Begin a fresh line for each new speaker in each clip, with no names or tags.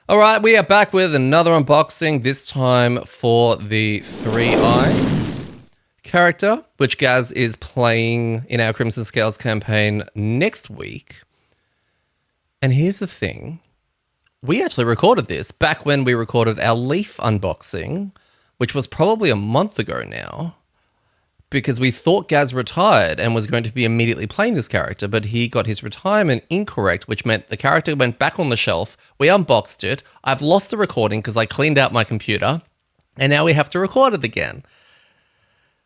All right, we are back with another unboxing, this time for the Three Eyes character, which Gaz is playing in our Crimson Scales campaign next week. And here's the thing. We actually recorded this back when we recorded our Leaf unboxing, which was probably a month ago now, because we thought Gaz retired and was going to be immediately playing this character, but he got his retirement incorrect, which meant the character went back on the shelf. We unboxed it. I've lost the recording because I cleaned out my computer, and now we have to record it again.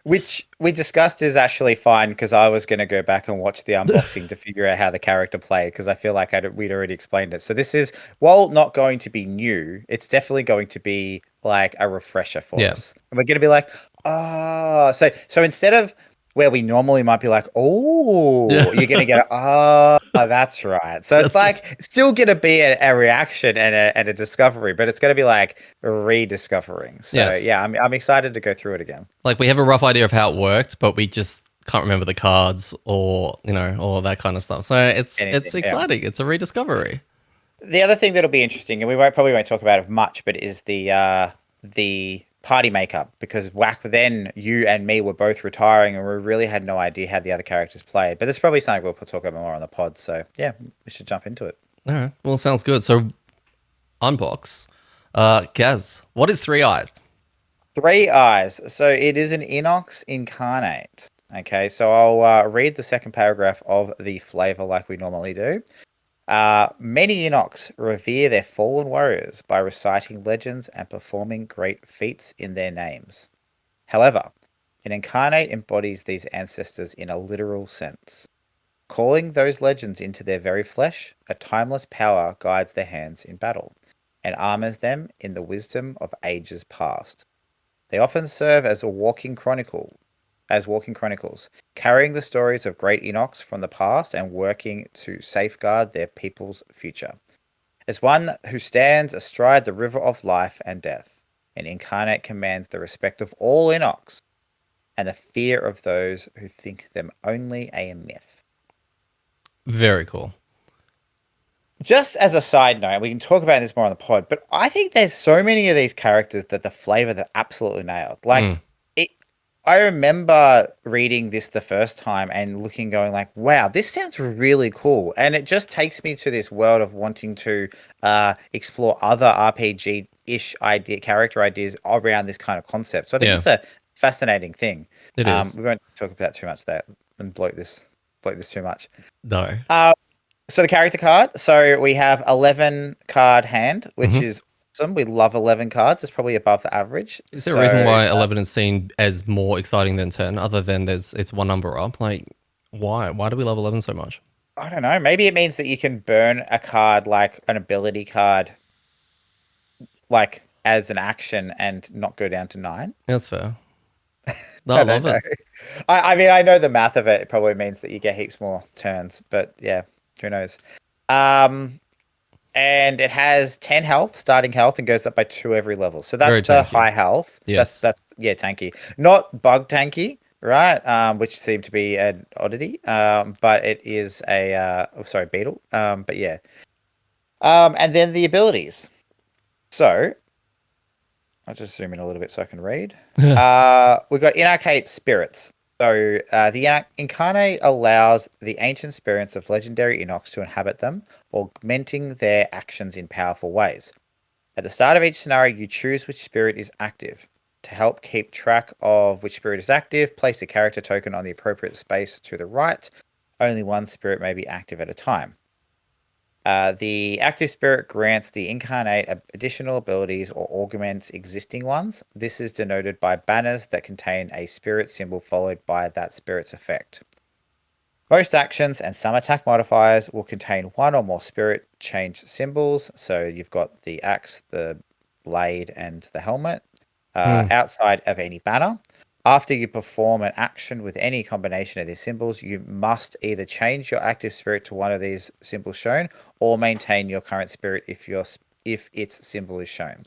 Which we discussed is actually fine because I was going to go back and watch the unboxing to figure out how the character played because I feel like we'd already explained it. So this is, while not going to be new, it's definitely going to be like a refresher for us. And we're going to be like, so instead of where we normally might be like, you're going to get, that's right. So it's like, it's still going to be a reaction and a discovery, but it's going to be like rediscovering. So yeah, I'm excited to go through it again.
Like, we have a rough idea of how it worked, but we just can't remember the cards or, all that kind of stuff. So it's exciting. Yeah. It's a rediscovery.
The other thing that'll be interesting, and we probably won't talk about it much, but is the party makeup, because back then you and me were both retiring and we really had no idea how the other characters played. But it's probably something we'll talk about more on the pod. So yeah, we should jump into it.
All right. Well, sounds good. So unbox. Gaz, what is Three Eyes?
Three Eyes. So it is an Inox incarnate. Okay, so I'll read the second paragraph of the flavor like we normally do. Many Inox revere their fallen warriors by reciting legends and performing great feats in their names. However, an incarnate embodies these ancestors in a literal sense. Calling those legends into their very flesh, a timeless power guides their hands in battle and armors them in the wisdom of ages past. They often serve as walking chronicles, carrying the stories of great Inox from the past and working to safeguard their people's future. As one who stands astride the river of life and death, an incarnate commands the respect of all Inox and the fear of those who think them only a myth.
Very cool.
Just as a side note, we can talk about this more on the pod, but I think there's so many of these characters that the flavor they're absolutely nailed. I remember reading this the first time and going like, wow, this sounds really cool. And it just takes me to this world of wanting to explore other RPG-ish character ideas around this kind of concept. So I think it's a fascinating thing.
It is.
We won't talk about too much there and bloat this too much.
No.
So the character card. So we have 11 card hand, which is awesome. We love 11 cards. It's probably above the average.
Is there a reason why 11 is seen as more exciting than 10, other than it's one number up? Like, why? Why do we love 11 so much?
I don't know. Maybe it means that you can burn a card, like an ability card, like as an action and not go down to 9.
That's fair. No, I love it.
I mean, I know the math of it. It probably means that you get heaps more turns, but yeah, who knows? And it has 10 health, starting health, and goes up by 2 every level. So that's the high health.
Yes.
That's tanky. Not bug tanky, right? Which seemed to be an oddity. But it is beetle. But yeah. And then the abilities. So I'll just zoom in a little bit so I can read. We've got Inarcate Spirits. So the Incarnate allows the ancient spirits of legendary Inox to inhabit them, augmenting their actions in powerful ways. At the start of each scenario, you choose which spirit is active. To help keep track of which spirit is active, place a character token on the appropriate space to the right. Only one spirit may be active at a time. The active spirit grants the incarnate additional abilities or augments existing ones. This is denoted by banners that contain a spirit symbol followed by that spirit's effect. Most actions and some attack modifiers will contain one or more spirit change symbols. So you've got the axe, the blade, and the helmet outside of any banner. After you perform an action with any combination of these symbols, you must either change your active spirit to one of these symbols shown or maintain your current spirit if its symbol is shown.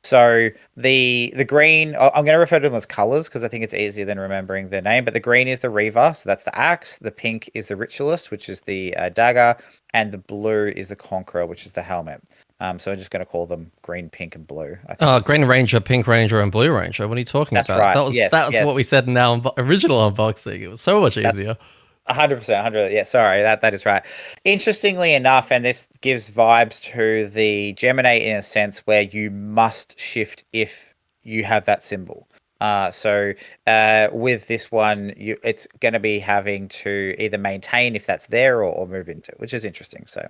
So the green, I'm going to refer to them as colors because I think it's easier than remembering their name, but the green is the Reaver, so that's the axe. The pink is the Ritualist, which is the dagger, and the blue is the Conqueror, which is the helmet. So I'm just going to call them green, pink, and blue. I think
Green Ranger, Pink Ranger, and Blue Ranger. What are you talking
that's
about?
right. Yes,
That was
yes.
what we said in our original unboxing. It was so much
That's
easier.
100%, 100. Yeah, sorry, that is right. Interestingly enough, and this gives vibes to the Geminate in a sense where you must shift if you have that symbol. With this one, it's going to be having to either maintain if that's there or move into, which is interesting. So,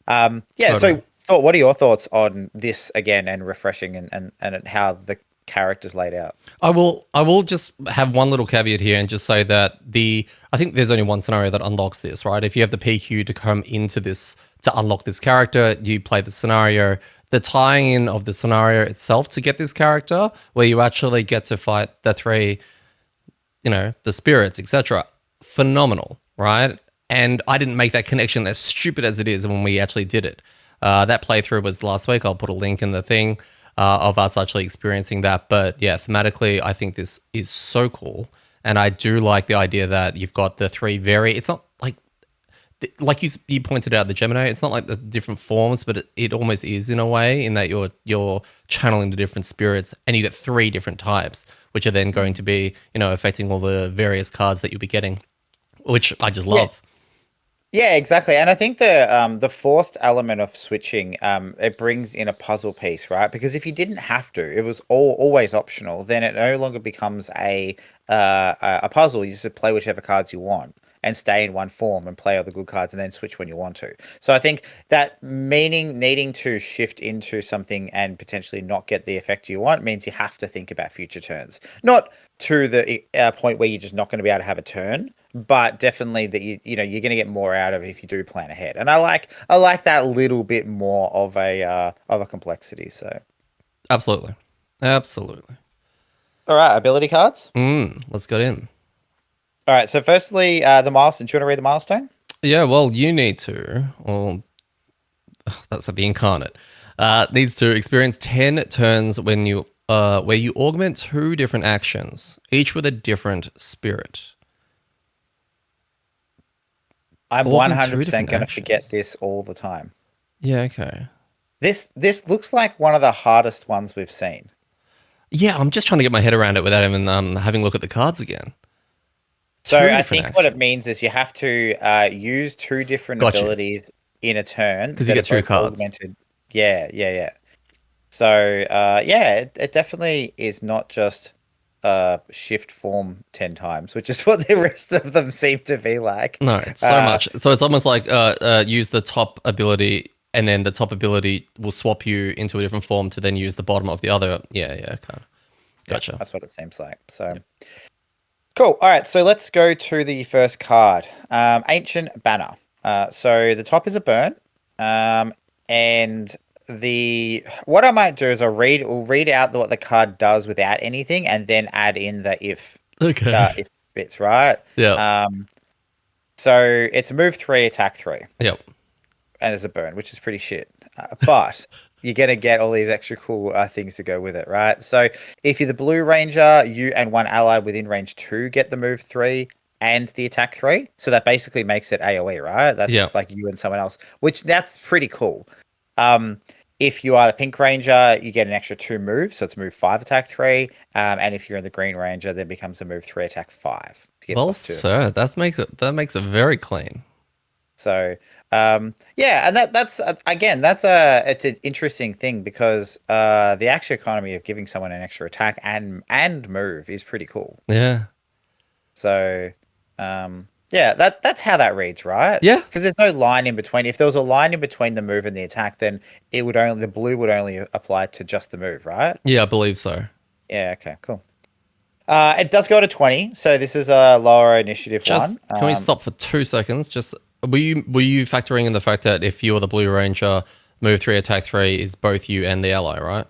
yeah.
Totally.
What are your thoughts on this again and refreshing and how the characters laid out?
I will just have one little caveat here and just say that I think there's only one scenario that unlocks this, right? If you have the PQ to come into this to unlock this character, you play the scenario. The tying in of the scenario itself to get this character, where you actually get to fight the three, the spirits, etc. Phenomenal, right? And I didn't make that connection, as stupid as it is, when we actually did it. That playthrough was last week. I'll put a link in the thing of us actually experiencing that. But yeah, thematically, I think this is so cool. And I do like the idea that you've got the three it's not like you pointed out, the Gemini, it's not like the different forms, but it almost is in a way, in that you're channeling the different spirits, and you get three different types, which are then going to be, affecting all the various cards that you'll be getting, which I just love.
Yeah, exactly. And I think the forced element of switching it brings in a puzzle piece, right? Because if you didn't have to, it was always optional, then it no longer becomes a puzzle. You just play whichever cards you want and stay in one form and play all the good cards and then switch when you want to. So I think that needing to shift into something and potentially not get the effect you want means you have to think about future turns. Not to the point where you're just not going to be able to have a turn, but definitely that you're going to get more out of it if you do plan ahead. And I like that little bit more of a complexity. So
Absolutely. Absolutely.
all right, ability cards.
Let's get in.
All right. So firstly, the milestone. Do you want to read the milestone?
Yeah, well, you need to. Well, that's the incarnate. Needs to experience 10 turns when where you augment 2 different actions, each with a different spirit.
I'm
Augment 2
100%
different
going to forget
actions.
this all the time.
Yeah, okay.
This looks like one of the hardest ones we've seen.
Yeah, I'm just trying to get my head around it without even having a look at the cards again.
So
2
I
different
think what it
actions.
means is you have to use 2 different
Got you.
abilities in a turn
Because you
that
get
are
2
both
cards.
augmented. Yeah. So yeah, it definitely is not just shift form 10 times, which is what the rest of them seem to be like.
No, it's so
Uh,
much. So it's almost like use the top ability, and then the top ability will swap you into a different form to then use the bottom of the other. Yeah, kind of.
yeah,
Gotcha.
that's what it seems like. So cool. All right, so let's go to the first card, Ancient Banner. So the top is a burn, and the what I might do is we'll read out what the card does without anything, and then add in the
Okay.
if bits, right?
Yeah.
Um, so it's a move 3, attack 3,
Yep.
and there's a burn, which is pretty shit. But you're gonna get all these extra cool things to go with it, right? So if you're the Blue Ranger, you and one ally within range 2 get the move 3 and the attack 3. So that basically makes it AOE, right? That's
Yep.
like you and someone else, which that's pretty cool. Um, if you are the Pink Ranger, you get an extra 2 moves, so it's move 5, attack 3. And if you're in the Green Ranger, then becomes a move 3, attack 5 to get
Well,
+2.
sir, that makes it very clean.
So yeah, and that's again it's an interesting thing because the actual economy of giving someone an extra attack and move is pretty cool.
Yeah.
So yeah, that's how that reads, right?
Yeah.
Because there's no line in between. If there was a line in between the move and the attack, then the blue would only apply to just the move, right?
Yeah, I believe so.
Yeah. Okay. Cool. It does go to 20, so this is a lower initiative
Just
one.
can we stop for 2 seconds? Just were you factoring in the fact that if you're the Blue Ranger, move 3, attack 3 is both you and the ally, right?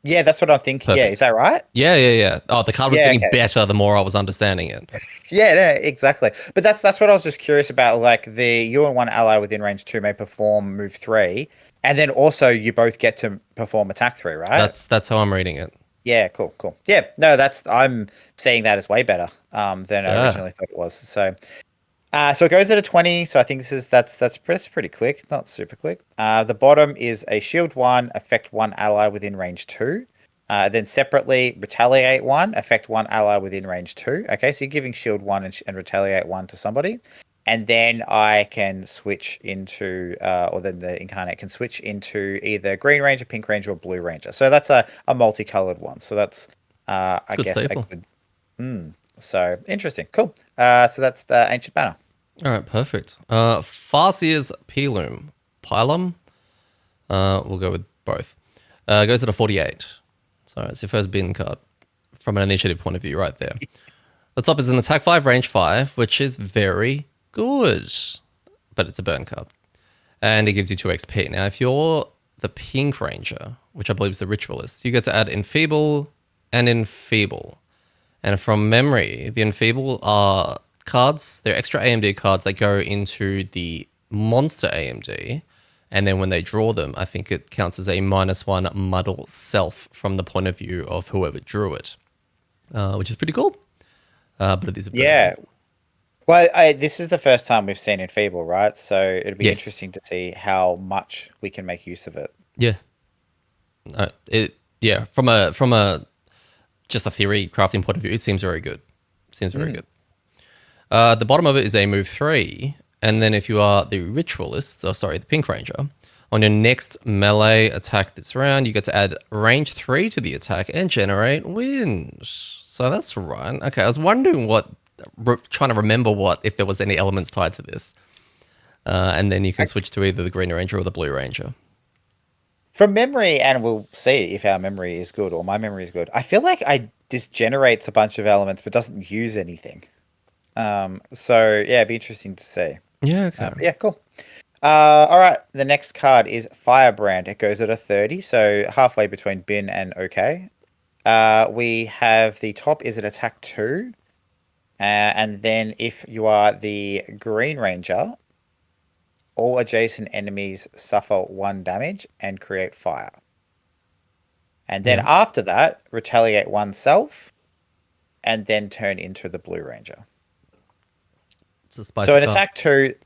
Yeah, that's what I'm thinking. Yeah, is
Perfect.
that right?
Yeah. Oh, the card was
Yeah.
getting
Okay.
better the more I was understanding it.
Yeah, no, exactly. But that's what I was just curious about. Like you and one ally within range 2 may perform move 3, and then also you both get to perform attack 3, right?
That's how I'm reading it.
Yeah, cool. Yeah, no, I'm seeing that as way better than I
Yeah.
originally thought it was. So So it goes at a 20. So I think that's pretty quick, not super quick. The bottom is a shield 1, affect 1 ally within range 2. Then separately, retaliate 1, affect 1 ally within range 2. Okay, so you're giving shield 1 and retaliate 1 to somebody. And then I can switch into, or then the incarnate can switch into either Green Ranger, Pink Ranger, or Blue Ranger. So that's a multicolored one. So that's, I
Good
guess, a
staple.
good. So interesting. Cool. So that's the Ancient Banner.
All right, perfect. Farseer's Pilum. Pilum? We'll go with both. Goes at a 48. So it's your first bin card from an initiative point of view right there. The top is an attack 5, range 5, which is very good. But it's a burn card. And it gives you 2 XP. Now, if you're the Pink Ranger, which I believe is the Ritualist, you get to add Enfeeble and Enfeeble. And from memory, the Enfeeble are cards, they're extra AMD cards that go into the monster AMD. And then when they draw them, I think it counts as a -1 muddle self from the point of view of whoever drew it, which is pretty cool. But it is a burn.
Yeah. Well, this is the first time we've seen Enfeeble, right? So it'd be
Yes.
interesting to see how much we can make use of it.
Yeah. Yeah. From a just a theory crafting point of view, it seems very good. Seems very good. The bottom of it is a move 3, and then if you are the Ritualist, the Pink Ranger, on your next melee attack this round, you get to add range 3 to the attack and generate wind. So that's right. Okay, I was wondering trying to remember if there was any elements tied to this. And then you can switch to either the Green Ranger or the Blue Ranger.
From memory, and we'll see if our memory is good or my memory is good. I feel like this generates a bunch of elements but doesn't use anything. So yeah, it'd be interesting to see.
Yeah, okay.
Yeah, cool. All right, the next card is Firebrand. It goes at a 30, so halfway between bin and okay. We have the top is an attack 2. And then if you are the Green Ranger, all adjacent enemies suffer 1 damage and create fire. And then after that, retaliate oneself, and then turn into the Blue Ranger.
It's a spicy
So an
card.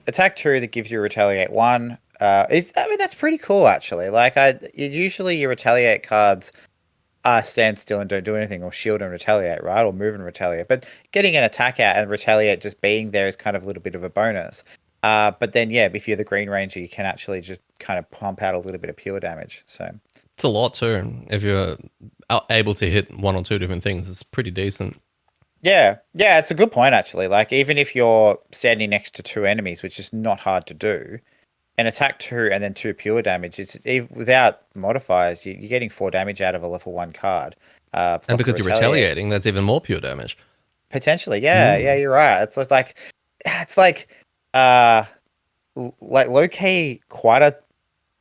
attack two that gives you retaliate 1. That's pretty cool actually. Like usually your retaliate cards stand still and don't do anything, or shield and retaliate, right? Or move and retaliate. But getting an attack out and retaliate just being there is kind of a little bit of a bonus. But then, yeah, if you're the Green Ranger, you can actually just kind of pump out a little bit of pure damage. So
It's a lot too. If you're able to hit 1 or 2 different things, it's pretty decent.
yeah, it's a good point actually. Like even if you're standing next to 2 enemies, which is not hard to do, an attack 2 and then 2 pure damage, without modifiers, you're getting 4 damage out of a level 1 card.
And
Plus
because
the
you're retaliating, that's even more pure damage.
potentially, yeah, you're right. Uh, like low key quite a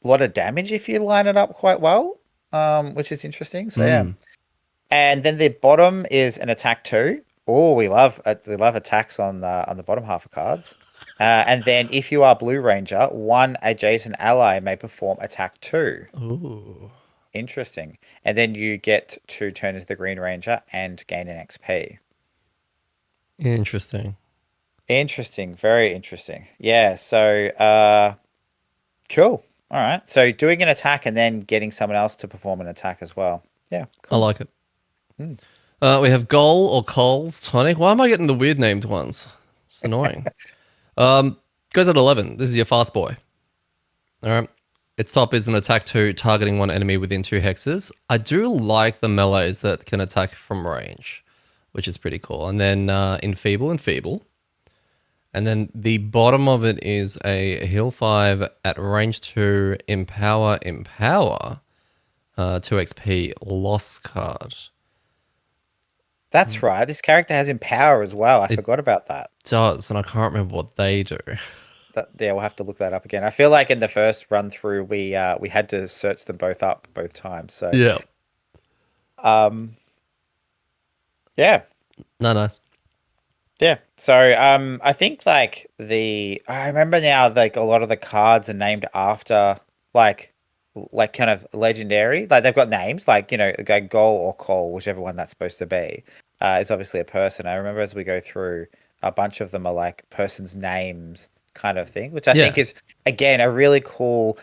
lot of damage if you line it up quite well, which is interesting. So yeah, and then the bottom is an attack 2. Oh, we love attacks on the bottom half of cards. And then if you are Blue Ranger, 1 adjacent ally may perform attack 2.
Ooh.
Interesting. And then you get to turn into the Green Ranger and gain an XP.
Interesting.
Interesting. Very interesting. Yeah. So, cool. All right. So doing an attack and then getting someone else to perform an attack as well. Yeah.
I
Cool.
like it. We have Goal or Coles Tonic. Why am I getting the weird named ones? It's annoying. Goes at 11. This is your fast boy. All right. Its top is an attack 2, targeting 1 enemy within 2 hexes. I do like the melees that can attack from range, which is pretty cool. And then Enfeeble. And then the bottom of it is a heal 5 at range 2, Empower, 2 XP loss card.
That's right. This character has Empower as well. I forgot about that.
Does, and I can't remember what they do.
Yeah, we'll have to look that up again. I feel like in the first run through, we had to search them both up both times. So
Yeah.
yeah.
No, nice.
Yeah. So I think I remember now like a lot of the cards are named after like kind of legendary. Like they've got names like, like Goal or Cole, whichever one that's supposed to be. Is obviously a person. I remember as we go through a bunch of them are like person's names kind of thing, which I
Yeah,
think is again a really cool,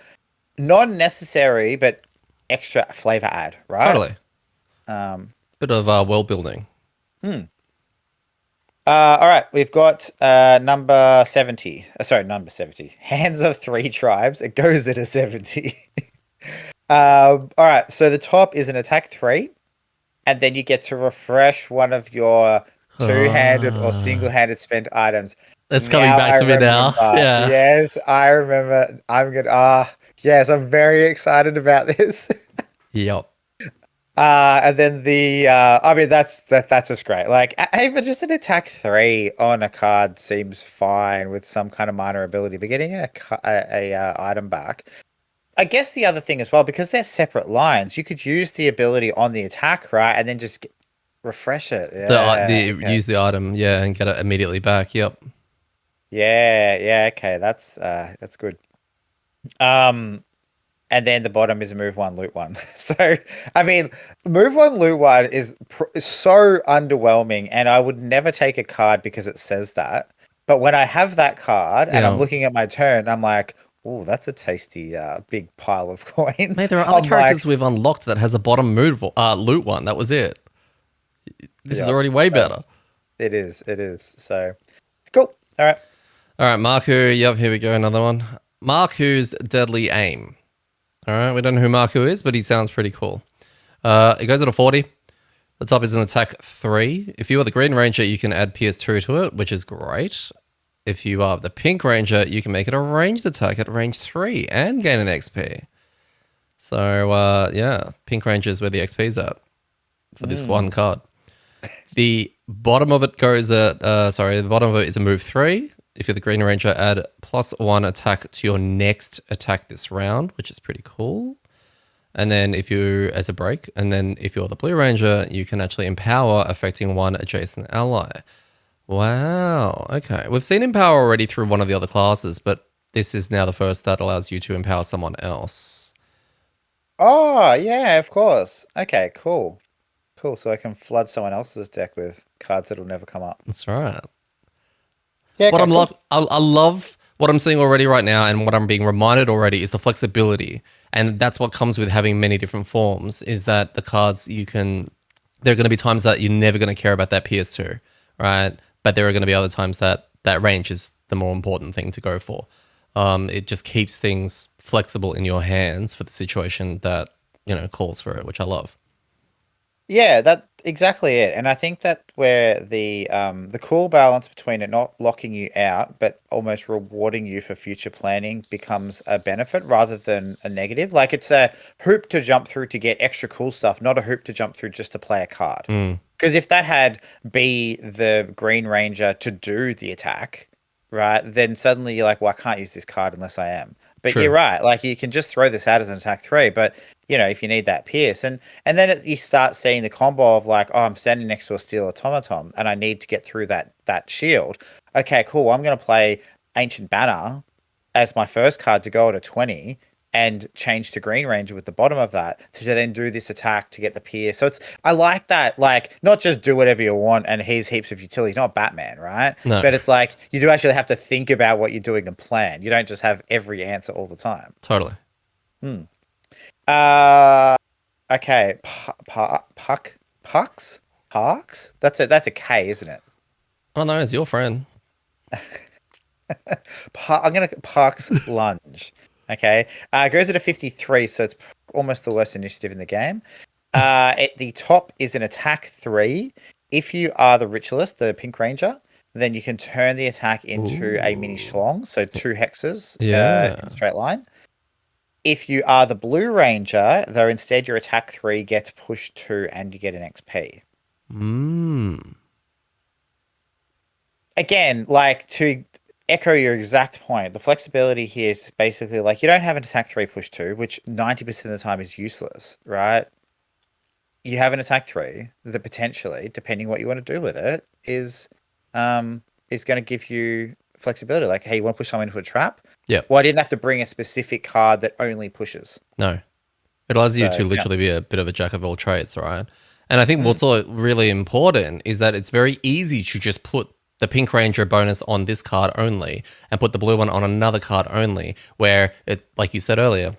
non-necessary but extra flavor add, right?
totally.
Um,
Bit of world building.
hmm. All right, we've got number 70. Sorry, number 70. Hands of Three Tribes. It goes at a 70. All right, so the top is an attack 3, and then you get to refresh one of your two-handed or
Ah,
single-handed spent items.
it's coming
Now
back
I
to me now.
remember.
Yeah.
Yes, I remember. Yes, I'm very excited about this.
Yep.
And then I mean, that's just great. Like, even just an attack 3 on a card seems fine with some kind of minor ability, but getting a item back. I guess the other thing as well, because they're separate lines, you could use the ability on the attack, right, and then just refresh it. Yeah,
The
okay.
use the item, yeah, and get it immediately back. Yep.
Yeah, okay. That's good. Um, and then the bottom is move one, loot one. So, I mean, move one, loot one is so underwhelming, and I would never take a card because it says that. But when I have that card and I'm
Yeah.
looking at my turn, I'm like, oh, that's a tasty big pile of
Mate,
coins.
there are other
I'm like,
characters we've unlocked that has a bottom move loot one. That was it. This is
yeah.
already way
So
better.
it is. So cool. All right.
All right, Marku. Yep, here we go. Another one. Marku's Deadly Aim. All right, we don't know who Marku is, but he sounds pretty cool. It goes at a 40. The top is an attack 3. If you are the Green Ranger, you can add PS2 to it, which is great. If you are the Pink Ranger, you can make it a ranged attack at range 3 and gain an XP. So, yeah, Pink Ranger is where the XP's at for this one card. The bottom of it goes at, the bottom of it is a move 3. If you're the Green Ranger, add +1 attack to your next attack this round, which is pretty cool. And then if you, as a break, and then if you're the Blue Ranger, you can actually empower affecting one adjacent ally. Wow. Okay. We've seen empower already through one of the other classes, but this is now the first that allows you to empower someone else.
Oh, yeah, of course. Okay, cool. Cool. So I can flood someone else's deck with cards that'll never come up.
That's right.
Yeah,
What
okay,
I'm
cool.
love, I love what I'm seeing already right now, and what I'm being reminded already is the flexibility, and that's what comes with having many different forms. Is that the cards you can? There are going to be times that you're never going to care about that PS2, right? But there are going to be other times that that range is the more important thing to go for. It just keeps things flexible in your hands for the situation that calls for it, which I love.
Yeah, that exactly it. And I think that where the cool balance between it not locking you out, but almost rewarding you for future planning becomes a benefit rather than a negative. Like it's a hoop to jump through to get extra cool stuff, not a hoop to jump through just to play a card.
Mm,
Because if that had be the Green Ranger to do the attack, right, then suddenly you're like, well, I can't use this card unless I am. But you're
true.
right. Like you can just throw this out as an attack 3, but if you need that pierce, and then you start seeing the combo of like, oh, I'm standing next to a steel automaton, and I need to get through that shield. Okay, cool. Well, I'm going to play Ancient Banner as my first card to go at a 20, and change to Green Ranger with the bottom of that to then do this attack to get the pierce. So I like that, like not just do whatever you want and here's heaps of utility, not Batman, right?
No,
But it's like you do actually have to think about what you're doing and plan. You don't just have every answer all the time.
totally.
Hmm. Uh, okay. Pucks? Parks? That's a K, isn't it?
I don't know. It's your friend.
I'm gonna Parks Lunge. Okay. Goes at a 53, so it's almost the worst initiative in the game. At the top is an attack 3. If you are the Ritualist, the Pink Ranger, then you can turn the attack into a mini
Ooh.
schlong, so 2 hexes
Yeah.
in a straight line. If you are the Blue Ranger, though, instead your attack 3 gets pushed 2 and you get an XP.
Mm.
Again, like to echo your exact point, the flexibility here is basically like you don't have an attack 3 push 2, which 90% of the time is useless, right? You have an attack 3 that potentially, depending what you want to do with it, is going to give you flexibility. Like, hey, you want to push someone into a trap?
Yeah.
Well, I didn't have to bring a specific card that only pushes.
No. It allows you
So,
to
yeah.
literally be a bit of a jack of all trades, right? And I think what's really important is that it's very easy to just put the Pink Ranger bonus on this card only and put the blue one on another card only, where it, like you said earlier,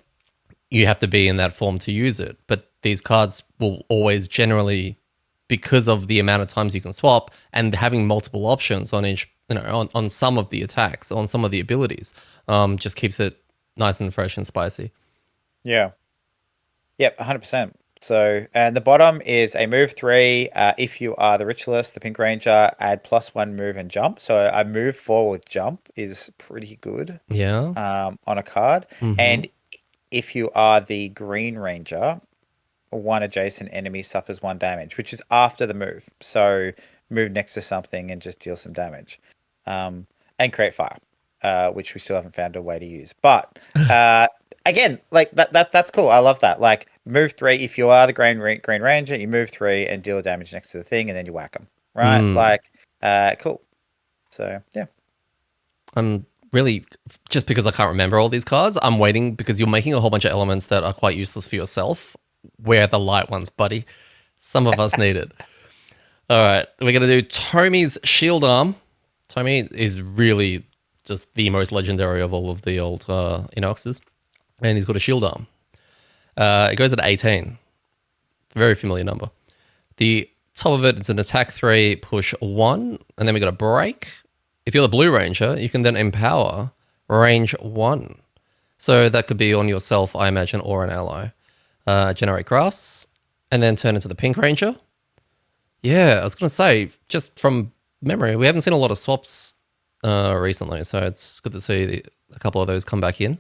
you have to be in that form to use it. But these cards will always generally, because of the amount of times you can swap and having multiple options on each, on some of the attacks, on some of the abilities, just keeps it nice and fresh and spicy.
Yeah. Yep, 100%. So, and the bottom is a move 3. If you are the Ritualist, the Pink Ranger, add +1 move and jump. So a move 4 with jump is pretty good
Yeah.
on a card.
Mm-hmm.
And if you are the Green Ranger, one adjacent enemy suffers 1 damage, which is after the move. So move next to something and just deal some damage. And create fire, which we still haven't found a way to use. But again, like that's cool. I love that. Like move 3, if you are the Green Ranger, you move 3 and deal damage next to the thing, and then you whack them. Right? Like, cool. So yeah.
I'm really, just because I can't remember all these cards, I'm waiting because you're making a whole bunch of elements that are quite useless for yourself. Where are the light ones, buddy? Some of us need it. All right, we're going to do Tommy's Shield Arm. Tommy is really just the most legendary of all of the old Inoxes. And he's got a Shield Arm. It goes at 18. Very familiar number. The top of it, it's an attack 3, push 1, and then we got a break. If you're the Blue Ranger, you can then empower range 1. So that could be on yourself, I imagine, or an ally. Generate grass, and then turn into the Pink Ranger. Yeah, I was going to say, just from memory, we haven't seen a lot of swaps recently, so it's good to see a couple of those come back in.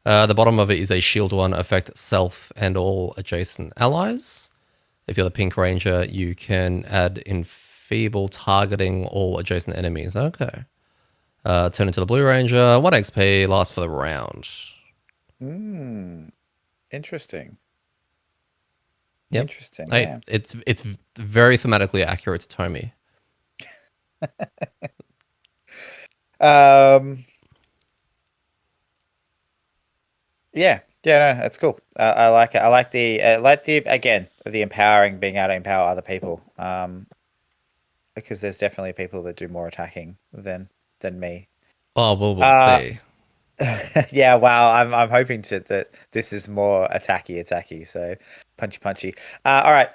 The bottom of it is a shield 1, affect self and all adjacent allies. If you're the Pink Ranger, you can add enfeeble targeting all adjacent enemies. Okay. Turn into the Blue Ranger, 1 XP, lasts for the round.
Interesting.
Yep.
Interesting. Yeah.
It's very thematically accurate to Tommy.
Yeah, no, that's cool. I like it. I like the again the empowering, being able to empower other people. Because there's definitely people that do more attacking than me.
Oh, well, we'll see.
Yeah, wow. I'm hoping that this is more attacky. So punchy. All right.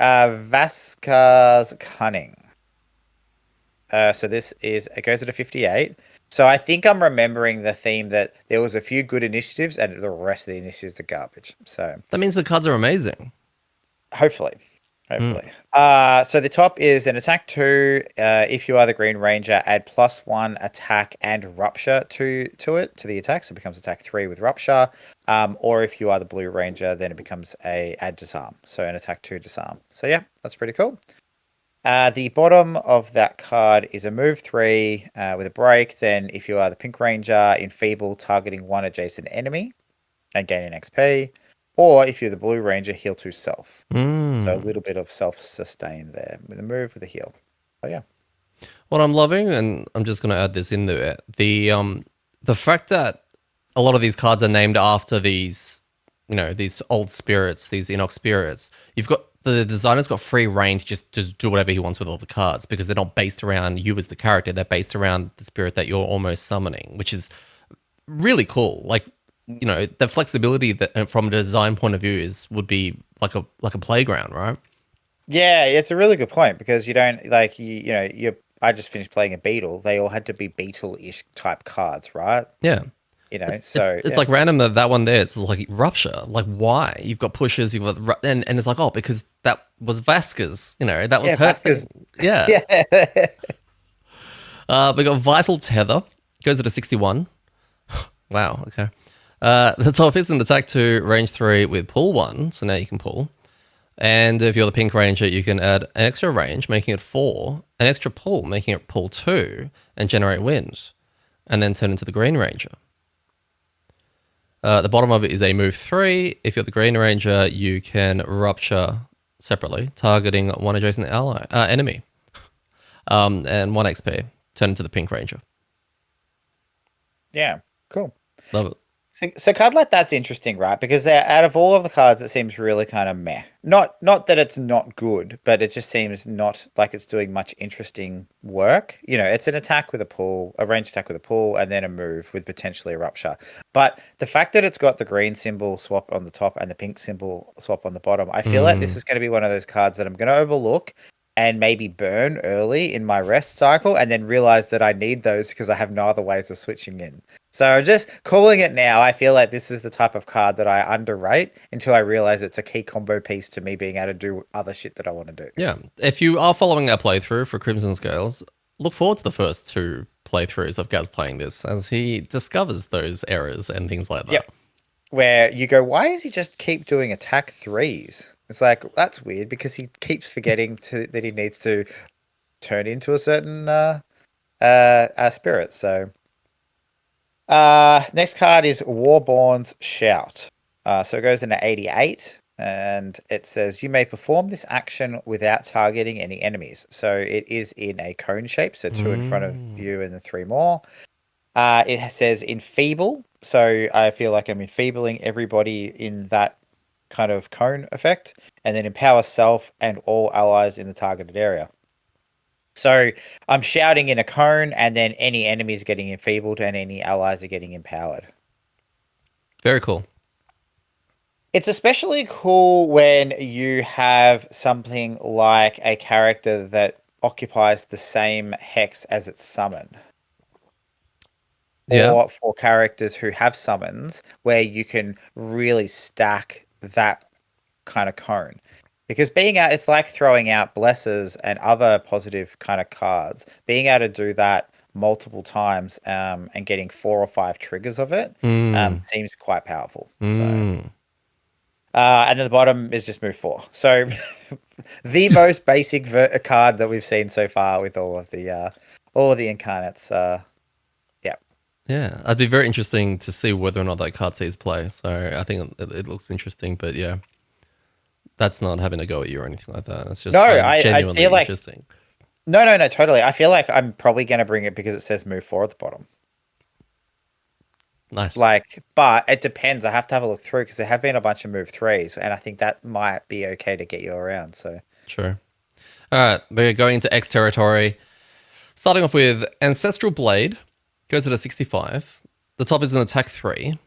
Vasca's Cunning. So it goes at a 58. So I think I'm remembering the theme that there was a few good initiatives and the rest of the initiatives are garbage. So
that means the cards are amazing.
Hopefully. So the top is an attack 2. If you are the Green Ranger, add +1 attack and rupture to the attack. So it becomes attack 3 with rupture. Or if you are the Blue Ranger, then it becomes add disarm. So an attack 2 disarm. So yeah, that's pretty cool. The bottom of that card is a move 3 with a break. Then if you are the Pink Ranger, enfeeble targeting 1 adjacent enemy and gain an XP. Or if you're the Blue Ranger, heal to self. So a little bit of self-sustain there with a move with a heal. Oh yeah.
What I'm loving, and I'm just going to add this in there, the fact that a lot of these cards are named after these, these old spirits, these Inox spirits. You've got the designer's got free reign to just do whatever he wants with all the cards because they're not based around you as the character. They're based around the spirit that you're almost summoning, which is really cool. Like, the flexibility that from a design point of view would be like a playground, right?
Yeah, it's a really good point because you don't like I just finished playing a Beetle. They all had to be Beetle-ish type cards, right?
Yeah.
It's
like random that one there. It's like rupture. Like why? You've got pushes. You've got and it's like because that was Vasquez. That was her.
Vasquez.
Yeah. We got vital tether. Goes at a 61. Wow. Okay. The top is an attack 2, range 3 with pull 1. So now you can pull. And if you're the Pink Ranger, you can add an extra range, making it 4, an extra pull, making it pull 2, and generate wind, and then turn into the Green Ranger. The bottom of it is a move 3. If you're the Green Ranger, you can rupture separately, targeting 1 adjacent enemy, and 1 XP. Turn into the Pink Ranger.
Yeah, cool.
Love it.
So a card like that's interesting, right? Because out of all of the cards, it seems really kind of meh. Not that it's not good, but it just seems not like it's doing much interesting work. It's an attack with a pull, a ranged attack with a pull, and then a move with potentially a rupture. But the fact that it's got the green symbol swap on the top and the pink symbol swap on the bottom, I feel like this
Mm.
is going to be one of those cards that I'm going to overlook and maybe burn early in my rest cycle, and then realize that I need those because I have no other ways of switching in. So I'm just calling it now. I feel like this is the type of card that I underrate until I realize it's a key combo piece to me being able to do other shit that I want to do.
Yeah. If you are following our playthrough for Crimson Scales, look forward to the first two playthroughs of Gaz playing this as he discovers those errors and things like that.
Yep. Where you go, why does he just keep doing attack threes? It's like, that's weird because he keeps forgetting that he needs to turn into a certain spirit. So next card is Warborn's Shout. So it goes into 88, and it says you may perform this action without targeting any enemies. So it is in a cone shape, so two in front of you and then three more. It says enfeeble, so I feel like I'm enfeebling everybody in that kind of cone effect, and then empower self and all allies in the targeted area. So I'm shouting in a cone, and then any enemies getting enfeebled and any allies are getting empowered.
Very cool.
It's especially cool when you have something like a character that occupies the same hex as its summon.
Yeah.
Or for characters who have summons where you can really stack that kind of cone. Because it's like throwing out blesses and other positive kind of cards. Being able to do that multiple times and getting 4 or 5 triggers of it seems quite powerful. So, and then the bottom is just move 4. So the most basic card that we've seen so far with all of the incarnates.
Yeah, it'd be very interesting to see whether or not that card sees play. So I think it looks interesting, but yeah, that's not having a go at you or anything like that. It's just
No, I
genuinely
feel like
interesting.
no, totally. I feel like I'm probably going to bring it because it says move 4 at the bottom.
Nice.
But it depends. I have to have a look through because there have been a bunch of move 3s, and I think that might be okay to get you around. So
Sure. All right, we're going into X territory. Starting off with Ancestral Blade, goes at a 65. The top is an attack 3.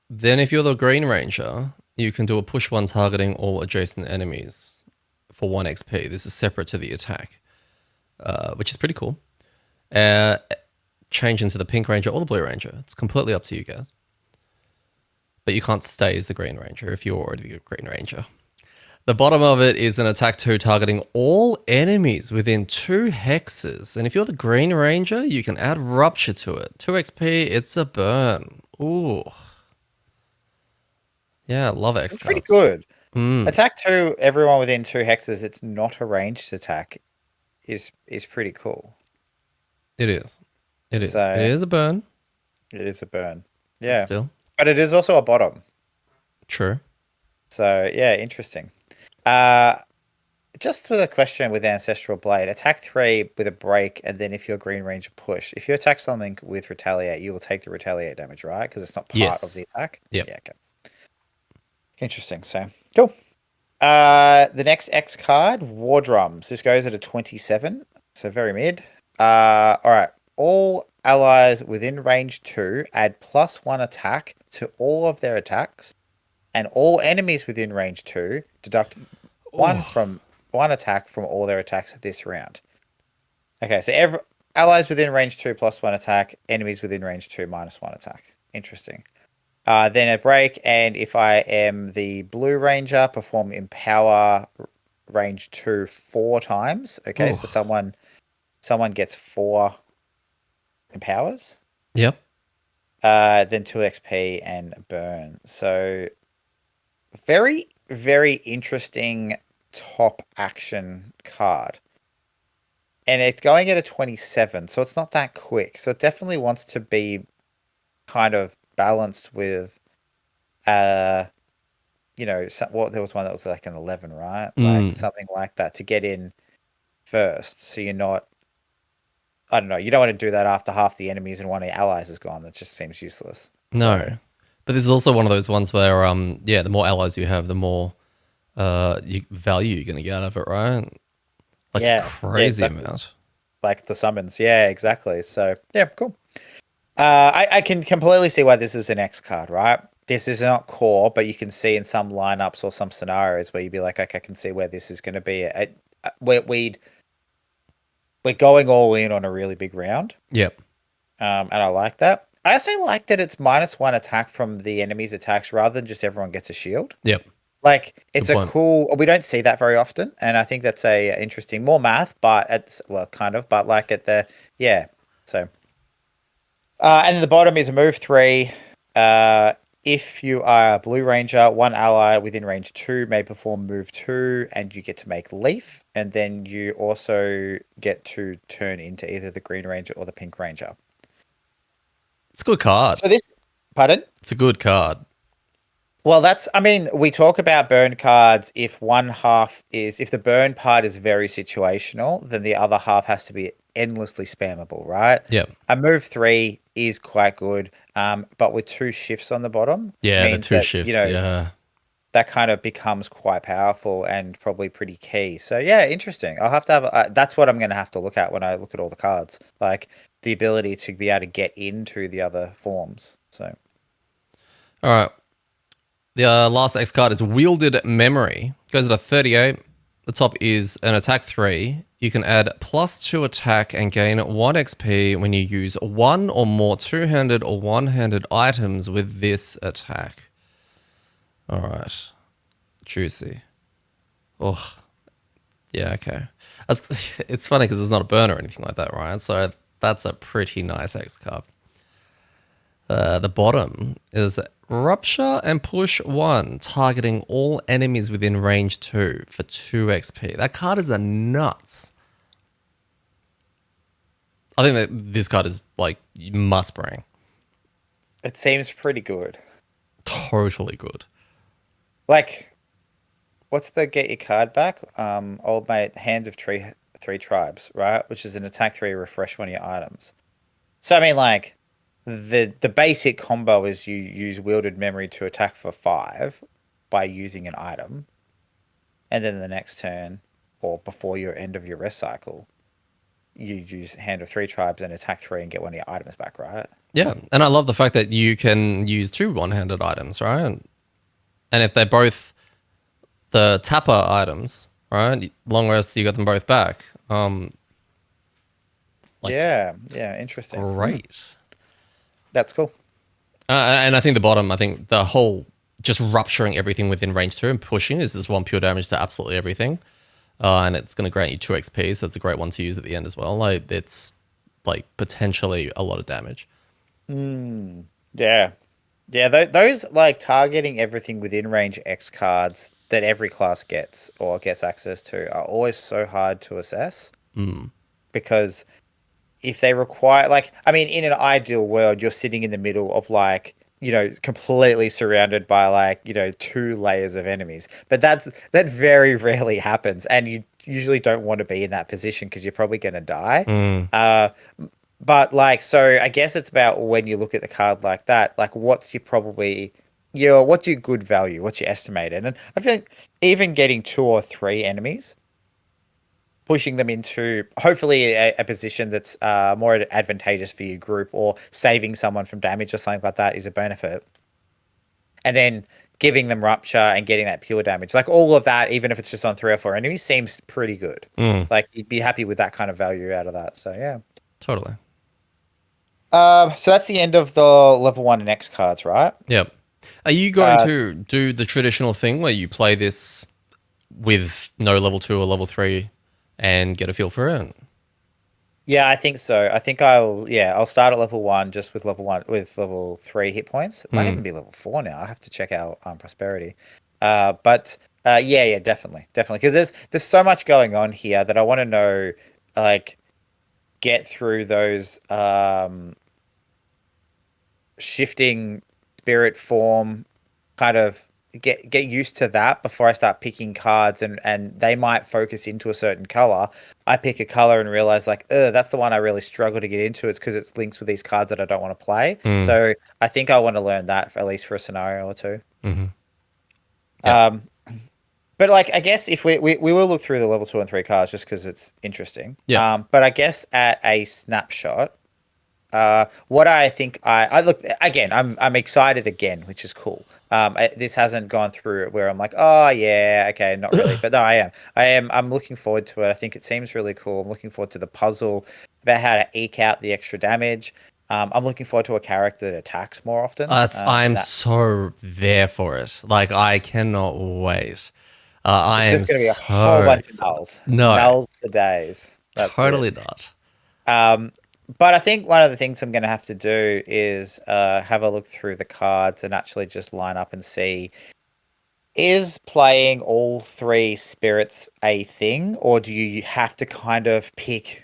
Then if you're the Green Ranger, you can do a push 1 targeting all adjacent enemies for 1 XP. This is separate to the attack, which is pretty cool. Change into the Pink Ranger or the Blue Ranger. It's completely up to you guys. But you can't stay as the Green Ranger if you're already the Green Ranger. The bottom of it is an attack 2 targeting all enemies within 2 hexes. And if you're the Green Ranger, you can add Rupture to it. 2 XP, it's a burn. Ooh. Yeah, love X
it's pretty
cards.
good. Attack 2, everyone within 2 hexes. It's not a ranged attack. Is pretty cool.
It is. It is.
So
It is a burn.
it is a burn.
But
Yeah,
still.
but it is also a bottom.
True.
So yeah, interesting. Just with a question with Ancestral Blade, attack 3 with a break, and then if you're Green Ranger, push. If you attack something with Retaliate, you will take the Retaliate damage, right? Because it's not part of the attack.
Yep.
Yeah. Okay. Interesting. So cool. The next X card, War Drums. This goes at a 27, so very mid. All right. All allies within range 2 add +1 attack to all of their attacks, and all enemies within range 2 deduct one attack from all their attacks this round. Okay, so allies within range 2 +1 attack, enemies within range 2 -1 attack. Interesting. Then a break, and if I am the Blue Ranger, perform Empower range 2 4 times. Okay, so someone gets 4 empowers.
Yep.
Then 2 XP and burn. So very, very interesting top action card. And it's going at a 27, so it's not that quick. So it definitely wants to be kind of balanced with there was one that was like an 11, right? Like something like that to get in first. So you're not I don't know. You don't want to do that after half the enemies and one of your allies is gone. That just seems useless.
No.
So
But this is also one of those ones where, yeah, the more allies you have, the more value you're going to get out of it, right? Like a
yeah,
crazy
exactly.
amount.
Like the summons. Yeah, exactly. So yeah, cool. I can completely see why this is an X card, right? This is not core, but you can see in some lineups or some scenarios where you'd be like, okay, I can see where this is going to be. We're going all in on a really big round,
Yep.
and I like that. I also like that it's -1 attack from the enemy's attacks rather than just everyone gets a shield.
Yep.
Like
Good
it's a
point.
cool. We don't see that very often, and I think that's a interesting more math, but well, kind of, but like at the yeah. So and then the bottom is a move 3. If you are a blue ranger, one ally within range 2 may perform move 2, and you get to make leaf, and then you also get to turn into either the green ranger or the pink ranger.
It's a good card.
So this, pardon?
It's a good card.
Well, I mean, we talk about burn cards if the burn part is very situational, then the other half has to be endlessly spammable, right?
Yep.
A move 3 is quite good, but with 2 shifts on the bottom
Yeah, the
means
two
that,
shifts. Yeah.
that kind of becomes quite powerful and probably pretty key. So yeah, interesting. I'll have to have, that's what I'm going to have to look at when I look at all the cards, like the ability to be able to get into the other forms. So.
All right. The last X card is Wielded Memory. Goes at a 38. The top is an attack 3. You can add +2 attack and gain 1 XP when you use one or more two-handed or one-handed items with this attack. All right. Juicy. Oh, yeah, okay. It's funny because it's not a burn or anything like that, right? So that's a pretty nice X card. The bottom is Rupture and Push 1, targeting all enemies within range 2 for 2 XP. That card is a nuts. I think that this card is like must bring.
It seems pretty good.
Totally good.
Like, what's the get your card back? Old mate, Hands of Three Tribes, right? Which is an attack 3, refresh one of your items. So I mean, like, the basic combo is you use Wielded Memory to attack for 5 by using an item, and then the next turn or before your end of your rest cycle, you use Hand of Three Tribes and attack 3 and get one of your items back, right?
Yeah, and I love the fact that you can use 2 one-handed items, right? And if they're both the tapper items, right? Long rest, you got them both back. Like,
Yeah, interesting.
great.
That's cool.
And I think the bottom, I think the whole just rupturing everything within range 2 and pushing is just 1 pure damage to absolutely everything. And it's going to grant you 2 XP, so it's a great one to use at the end as well. Like, it's like potentially a lot of damage.
Yeah. Yeah, those like targeting everything within range X cards that every class gets or gets access to are always so hard to assess because if they require, like, I mean, in an ideal world, you're sitting in the middle of like, completely surrounded by like, 2 layers of enemies, but that very rarely happens, and you usually don't want to be in that position because you're probably going to die. But like, so I guess it's about when you look at the card like that, like what's what's your good value? What's your estimated? And I feel like even getting 2 or 3 enemies, pushing them into hopefully a position that's more advantageous for your group, or saving someone from damage or something like that is a benefit. And then giving them rupture and getting that pure damage, like all of that, even if it's just on 3 or 4 enemies, seems pretty good. Like you'd be happy with that kind of value out of that. So yeah.
Totally.
So that's the end of the level 1 and X cards, right?
Yep. Are you going to do the traditional thing where you play this with no level 2 or level 3 and get a feel for it?
Yeah, I think so. I think I'll start at level 1 just with level 3 hit points. Might even be level 4 now. I have to check out prosperity. But yeah, definitely, because there's so much going on here that I want to know, like, get through those shifting spirit form kind of get used to that before I start picking cards, and they might focus into a certain color. I pick a color and realize like, that's the one I really struggle to get into. It's because it's linked with these cards that I don't want to play. So I think I want to learn that at least for a scenario or two.
Yeah.
But like, I guess if we will look through the level 2 and 3 cards just because it's interesting.
Yeah.
But I guess at a snapshot, what I think I look again, I'm excited again, which is cool. This hasn't gone through where I'm like, oh yeah, okay, not really, but no, I'm looking forward to it. I think it seems really cool. I'm looking forward to the puzzle about how to eke out the extra damage. I'm looking forward to a character that attacks more often.
I'm so there for it. Like, I cannot wait. I
It's
am
just going to be a
so
whole bunch of
excited.
nulls,
No,
nulls for days. That's
totally
it.
not.
But I think one of the things I'm going to have to do is have a look through the cards and actually just line up and see, is playing all 3 spirits a thing, or do you have to kind of pick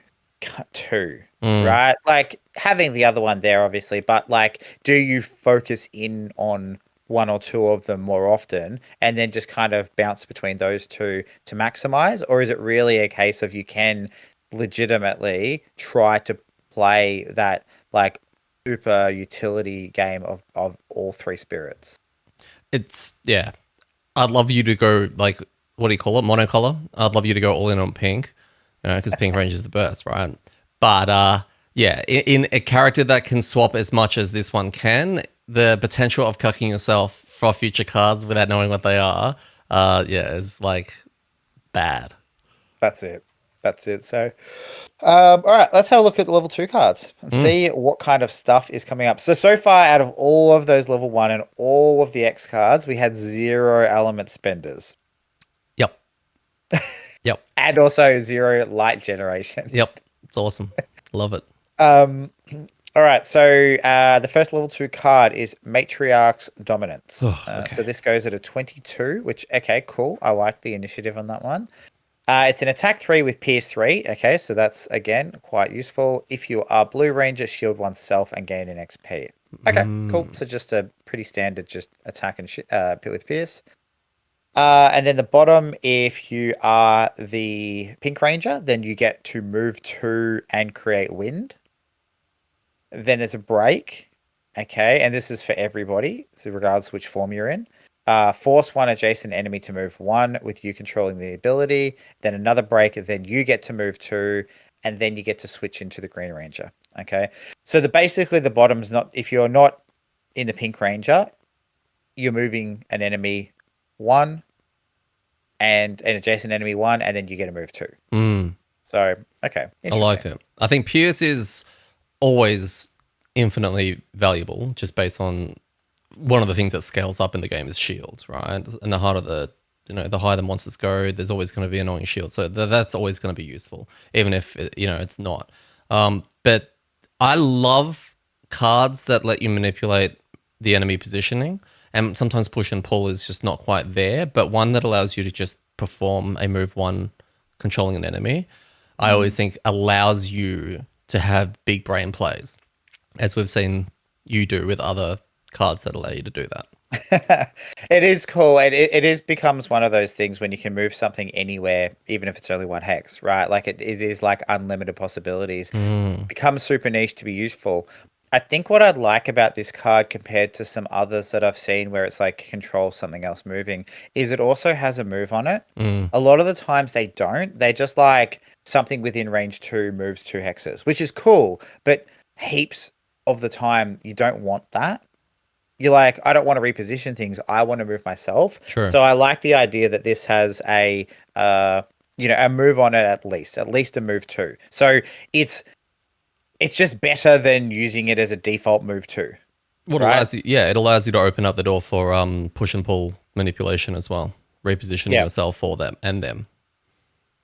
2, right? Like having the other one there, obviously, but like, do you focus in on 1 or 2 of them more often and then just kind of bounce between those 2 to maximize? Or is it really a case of you can legitimately try to play that like super utility game of all 3 spirits?
It's, yeah. I'd love you to go, like, what do you call it? Monocolor. I'd love you to go all in on pink, because Pink Range is the best, right? But yeah, in a character that can swap as much as this one can, the potential of cucking yourself for future cards without knowing what they are, yeah, is like bad.
That's it. That's it. So, all right, let's have a look at the level 2 cards and see what kind of stuff is coming up. So far, out of all of those level 1 and all of the X cards, we had 0 element spenders.
Yep. Yep.
And also 0 light generation.
Yep. It's awesome. Love it.
All right, so the first level 2 card is Matriarch's Dominance.
Okay.
So this goes at a 22, which, okay, cool. I like the initiative on that one. It's an attack 3 with Pierce 3. Okay, so that's, again, quite useful. If you are Blue Ranger, shield oneself and gain an XP. Okay, cool. So just a pretty standard just attack and with Pierce. And then the bottom, if you are the Pink Ranger, then you get to move 2 and create wind. Then there's a break. Okay, and this is for everybody, so regardless of which form you're in. Force 1 adjacent enemy to move 1 with you controlling the ability. Then another break, then you get to move 2, and then you get to switch into the Green Ranger. Okay, so basically the bottom's not, if you're not in the Pink Ranger, you're moving an enemy 1 and an adjacent enemy 1, and then you get to move 2. So, okay,
I like it. I think Pierce is always infinitely valuable just based on one of the things that scales up in the game is shields, right? And the harder the higher the monsters go, there's always going to be annoying shield. So that's always going to be useful, even if, it's not. But I love cards that let you manipulate the enemy positioning, and sometimes push and pull is just not quite there, but one that allows you to just perform a move 1 controlling an enemy, I always think allows you to have big brain plays, as we've seen you do with other cards that allow you to do that.
It is cool. It becomes one of those things when you can move something anywhere, even if it's only 1 hex, right? Like it is like unlimited possibilities. It becomes super niche to be useful. I think what I'd like about this card compared to some others that I've seen where it's like control something else moving is it also has a move on it. A lot of the times they don't. They just like something within range 2 moves 2 hexes, which is cool, but heaps of the time you don't want that. You're like, I don't want to reposition things. I want to move myself.
Sure.
So I like the idea that this has a move on it at least a move 2. So it's just better than using it as a default move 2.
What
right?
allows you? Yeah, it allows you to open up the door for push and pull manipulation as well, repositioning yourself for them and them.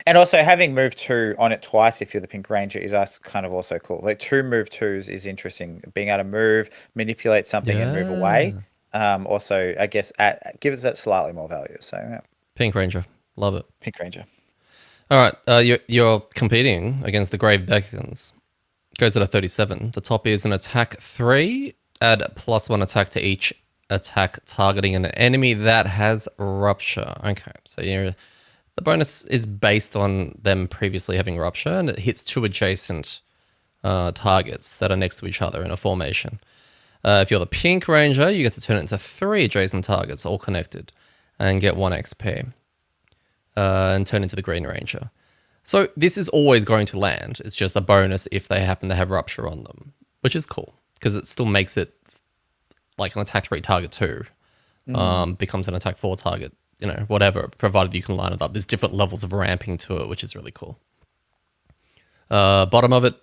And also having move 2 on it twice if you're the Pink Ranger is kind of also cool. Like 2 move 2s is interesting. Being able to move, manipulate something and move away. Also, I guess, gives that slightly more value. So, yeah.
Pink Ranger. Love it.
Pink Ranger.
All right. You're competing against the Grave Beacons. Goes at a 37. The top is an attack 3. Add +1 attack to each attack targeting an enemy that has rupture. Okay, so the bonus is based on them previously having rupture, and it hits 2 adjacent targets that are next to each other in a formation. If you're the pink ranger, you get to turn it into 3 adjacent targets, all connected, and get 1 XP. And turn into the green ranger. So this is always going to land. It's just a bonus if they happen to have rupture on them, which is cool because it still makes it like an attack 3 target 2. Becomes an attack 4 target, whatever, provided you can line it up. There's different levels of ramping to it, which is really cool. Bottom of it,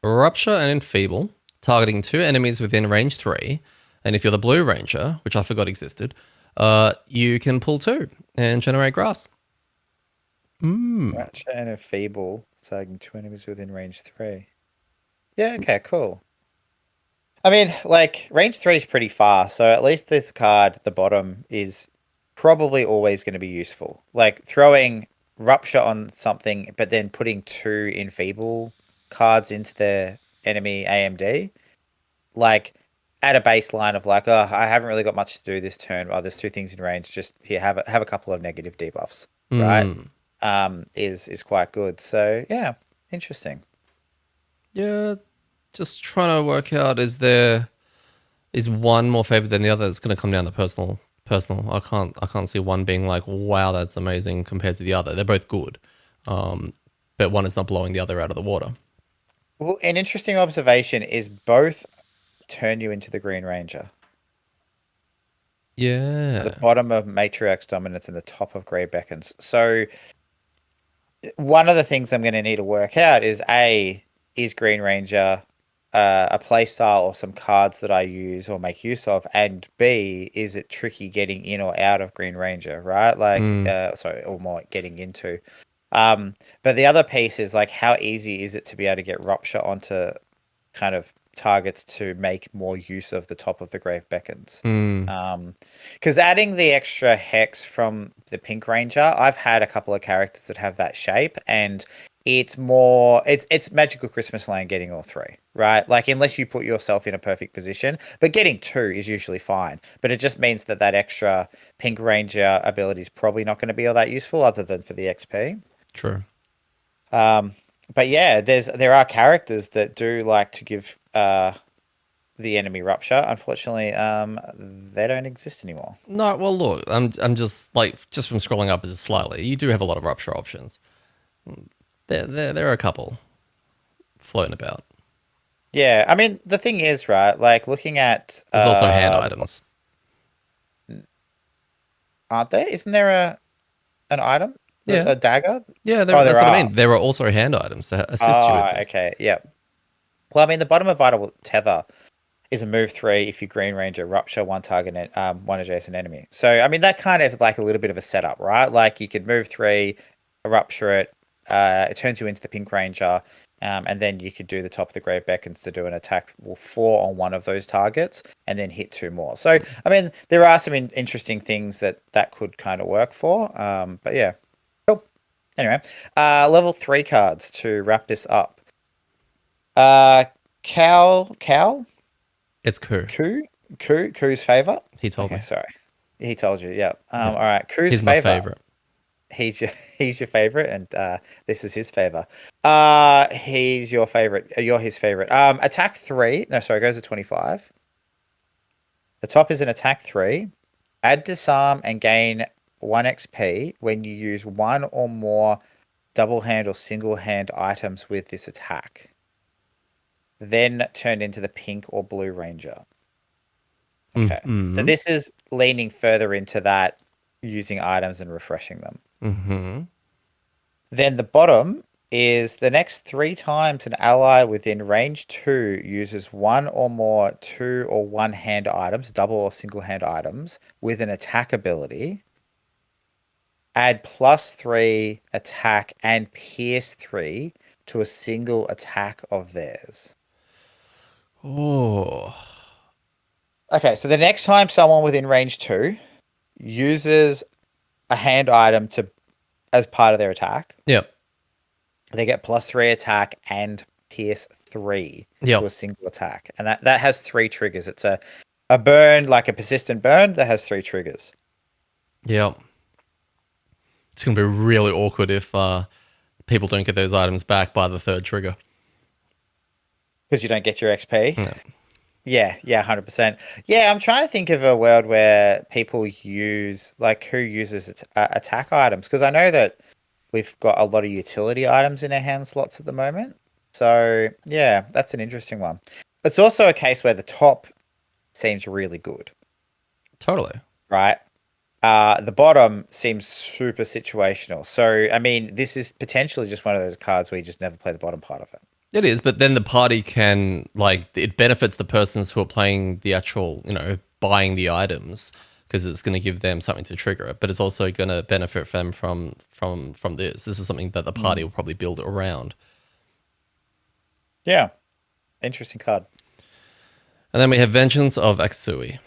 rupture and enfeeble, targeting 2 enemies within range 3. And if you're the blue ranger, which I forgot existed, you can pull 2 and generate grass.
Rupture and enfeeble, targeting 2 enemies within range 3. Yeah, okay, cool. I mean, like, range 3 is pretty far, so at least this card, the bottom, is probably always going to be useful. Like, throwing rupture on something, but then putting 2 enfeeble cards into the enemy AMD, like, at a baseline of like, oh, I haven't really got much to do this turn. Oh, there's 2 things in range. Just here, have a couple of negative debuffs, right? Is quite good. So yeah, interesting.
Yeah, just trying to work out is one more favored than the other? It's going to come down to personal. I can't see one being like, wow, that's amazing compared to the other. They're both good, but one is not blowing the other out of the water.
Well, an interesting observation is both turn you into the Green Ranger.
Yeah,
The bottom of Matriarch's Dominance and the top of Grey Beckons. So one of the things I'm going to need to work out is is Green Ranger a play style or some cards that I use or make use of, and B, is it tricky getting in or out of Green Ranger, right? Like, sorry, or more getting into. But the other piece is like, how easy is it to be able to get rupture onto kind of targets to make more use of the top of the Grave Beckons? Because adding the extra hex from the Pink Ranger, I've had a couple of characters that have that shape, and it's Magical Christmas Land getting all 3, right? Like, unless you put yourself in a perfect position, but getting 2 is usually fine. But it just means that extra Pink Ranger ability is probably not going to be all that useful other than for the XP.
true.
But yeah, there are characters that do like to give the enemy rupture. Unfortunately, they don't exist anymore.
No, well, look, I'm just from scrolling up just slightly. You do have a lot of rupture options. There are a couple floating about.
Yeah, I mean, the thing is, right, like, looking at...
There's also hand items.
Aren't there? Isn't there an item?
Yeah.
A dagger?
Yeah, that's what I mean. There are also hand items to assist you with this.
Okay, yeah. Well, I mean, the bottom of Vital Tether is a move 3 if you Green Ranger rupture 1 target, 1 adjacent enemy. So, I mean, that kind of like a little bit of a setup, right? Like, you could move 3, rupture it, it turns you into the Pink Ranger, and then you could do the top of the Grave Beckons to do an attack 4 on one of those targets, and then hit 2 more. So, I mean, there are some interesting things that could kind of work for. But yeah, cool. Anyway, level 3 cards to wrap this up. Cow.
It's Ku.
Ku's favor.
He told me.
Sorry, he told you. Yeah. All right. Ku's
He's
favor.
my favorite.
He's your favorite, and this is his favor. He's your favorite. You're his favorite. Attack 3. No, sorry, it goes to 25. The top is an attack 3. Add disarm and gain 1 XP when you use 1 or more double hand or single hand items with this attack. Then turn into the Pink or Blue Ranger. Okay. So this is leaning further into that, using items and refreshing them. Then the bottom is the next 3 times an ally within range 2 uses 1 or more 2 or 1 hand items, double or single hand items, with an attack ability. Add +3 attack and pierce 3 to a single attack of theirs.
Oh.
Okay, so the next time someone within range 2 uses a hand item as part of their attack,
Yep.
they get +3 attack and pierce 3
Yep.
to a single attack. And that has 3 triggers. It's a A burn, like a persistent burn that has 3 triggers.
Yeah. It's going to be really awkward if people don't get those items back by the third trigger.
Because you don't get your XP.
Yeah.
Yeah, 100%. Yeah, I'm trying to think of a world where people use, like, who uses attack items. Because I know that we've got a lot of utility items in our hand slots at the moment. So, yeah, that's an interesting one. It's also a case where the top seems really good,
Totally.
right? The bottom seems super situational. So, I mean, this is potentially just one of those cards where you just never play the bottom part of it.
It is, but then the party can, like, it benefits the persons who are playing the actual, buying the items, because it's going to give them something to trigger it, but it's also going to benefit them from this. This is something that the party will probably build around.
Yeah, interesting card.
And then we have Vengeance of Aksui.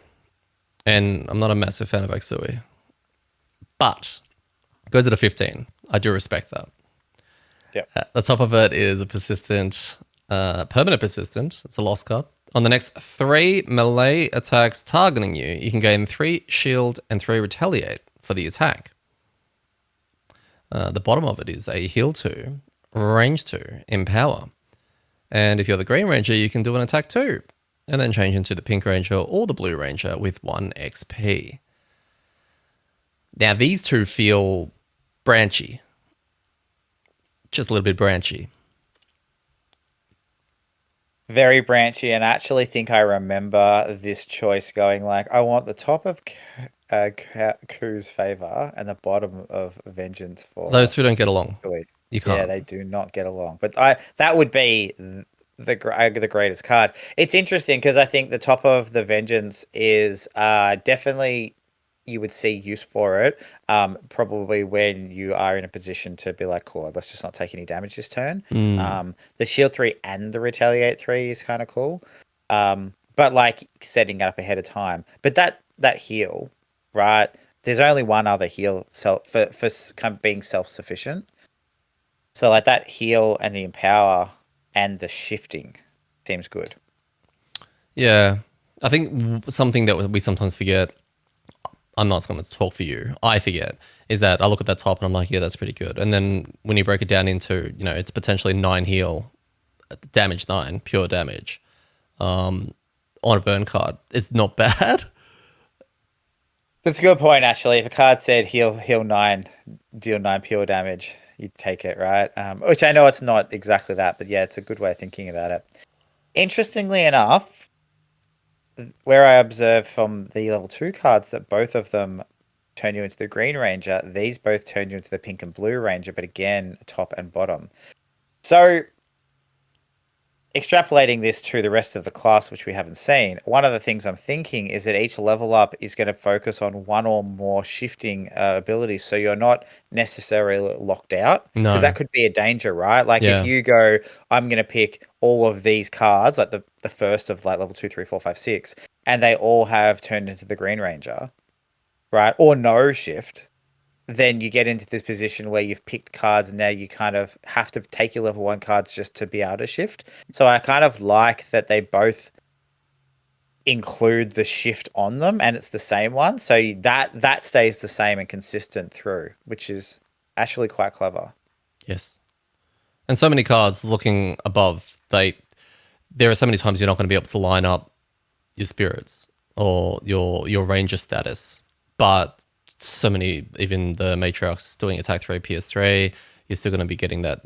And I'm not a massive fan of Aksui, but it goes at a 15. I do respect that.
Yeah.
At the top of it is a persistent, permanent persistent. It's a lost card. On the next 3 melee attacks targeting you, you can gain 3 shield and 3 retaliate for the attack. The bottom of it is a heal 2, range 2, empower. And if you're the green ranger, you can do an attack 2, and then change into the pink ranger or the blue ranger with 1 XP. Now, these two feel branchy. Just a little bit branchy.
Very branchy, and I actually think I remember this choice going like, I want the top of Ku's favor and the bottom of Vengeance for
Those two don't get along.
Billy.
You can't.
Yeah, they do not get along. But that would be the greatest card. It's interesting because I think the top of the Vengeance is definitely you would see use for it. Probably when you are in a position to be like, cool, let's just not take any damage this turn. The shield 3 and the retaliate 3 is kind of cool. But like setting it up ahead of time. But that heal, right? There's only one other heal for kind of being self-sufficient. So like that heal and the empower and the shifting seems good.
Yeah. I think something that we sometimes forget, I'm not going to talk for you, I forget, is that I look at that top and I'm like, yeah, that's pretty good. And then when you break it down into, it's potentially 9 heal, damage 9, pure damage, on a burn card, it's not bad.
That's a good point, actually. If a card said heal 9, deal 9 pure damage, you'd take it, right? Which I know it's not exactly that, but yeah, it's a good way of thinking about it. Interestingly enough, where I observed from the level 2 cards that both of them turn you into the Green Ranger, these both turn you into the Pink and Blue Ranger, but again, top and bottom. So, extrapolating this to the rest of the class, which we haven't seen, one of the things I'm thinking is that each level up is going to focus on one or more shifting abilities, so you're not necessarily locked out.
No.
Because that could be a danger, right? Like
Yeah.
if you go, I'm going to pick all of these cards, like the first of like level 2, 3, 4, 5, 6, and they all have turned into the Green Ranger, right? Or no shift. Then you get into this position where you've picked cards and now you kind of have to take your level 1 cards just to be able to shift. So I kind of like that they both include the shift on them and it's the same one. So that stays the same and consistent through, which is actually quite clever.
Yes. And so many cards looking above, there are so many times you're not going to be able to line up your spirits or your ranger status, but so many, even the matriarchs doing attack 3 PS3, you're still going to be getting that